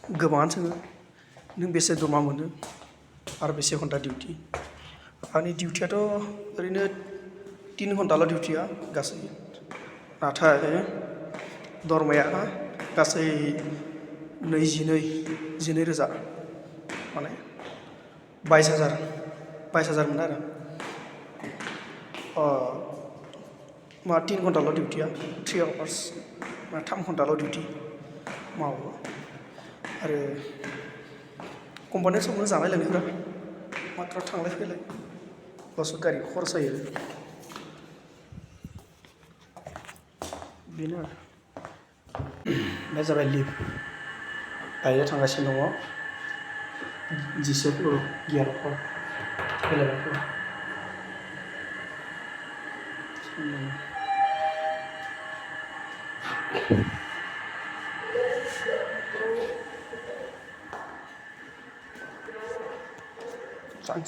गोबाङानो सोङो नों बेसे दरमा मोनो आरो बेसे घन्टा डिउटि आंनि डिउटियाथ' ओरैनो 3 घन्टाल' डिउटिया गासै नाथाय दरमाया गासै 12 रोजा माने 22,000 मोनो आरो 3 घन्टाल' डिउटिया 3 आवार्स 3 घन्टाल' डिउटि मावो आरो कम्पानियाव सबनो जानाय लोंनायफोरा मात्र थांलाय फैलाय लसो गारि खरस जायो बेनो आरो बे जाबाय लिभ दायो थांगासिनो दङ 10 फ्ल'र 11 फ्ल'र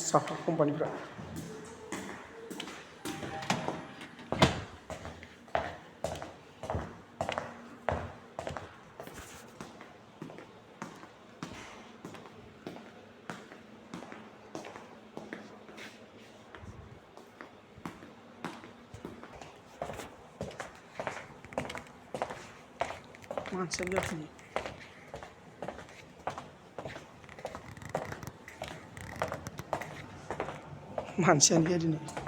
साफा कम्पानिफ्रा मानसियानो जाथोंनि मानसियानो गैया दिनै